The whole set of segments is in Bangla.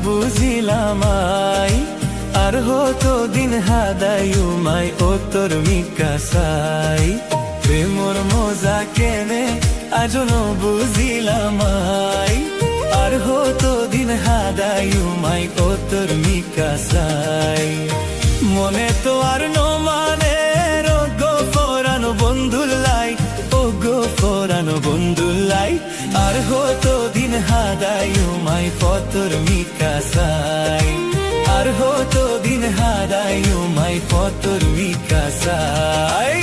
বুঝিলাম আর হতো দিন হাদায়ুমাই ও তোর মিকাসাই প্রেমর মজা কেনে আজনো বুঝিলাম আর হতো দিন হাদায়ুমাই ও তোর মিকাসাই মনে তো আর মানে গো ফরানো বন্ধুল্লাই ও গো ফরানো বন্ধুল্লাই আর হতো দিন হাদায়ুমাই পতর মিকাসাই আর হতো দিন হাদায়ুমাই পতর মিকাসাই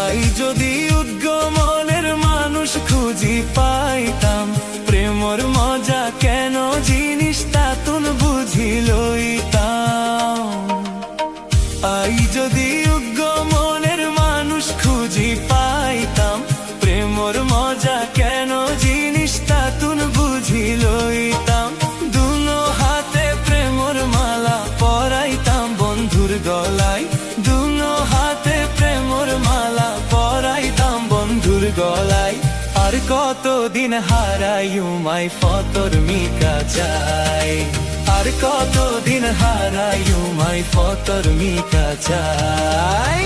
আই যদি উদ্গমনের মানুষ খুঁজি পাইতাম প্রেমর মজা কেন জিনিস তা তুন বুঝি লইতাম আই যদি উদ্গমনের মানুষ খুঁজি পাইতাম প্রেমর মজা কেন জিনিস তা তুন বুঝি লইতাম দুনো হাতে প্রেমর মালা পরাইতাম বন্ধুর গলায় দুনো হাতে প্রেমর মালা পরাইতাম বন্ধুর গলায় আর কতদিন হারাইউমাই ফতর মিকাসাই আর কতদিন হারাইউমাই ফতর মিকাসাই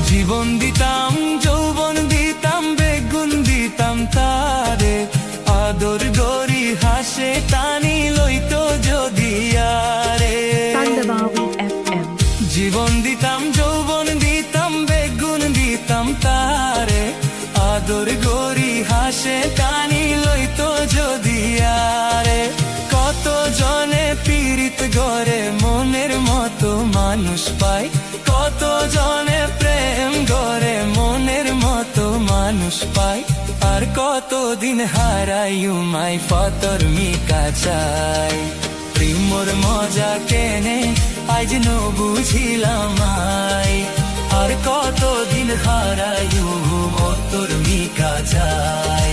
জীবন দিতাম যৌবন দিতাম বেগুন দিতাম তারে আদর গরি হাসে টানি লইতো যদি আরে জীবন দিতাম যৌবন দিতাম বেগুন দিতাম তারে আদর গরি হাসে টানি লইতো যদি আরে কত জনে পীড়িত গড়ে মনের মতো মানুষ পায় কত জনে প্রেম গড়ে মনের মতো মানুষ পায় আর কতদিন হারাইউমাই ফতর মিকাসাই প্রেমর মজা কেনে আজ নো বুঝিলাম আর কতদিন হারাইউ তোর মিকাসাই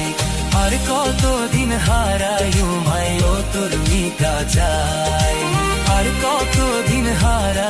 আর কতদিন হারাইউমাই ও তোর মিকাসাই আর কতদিন হারাই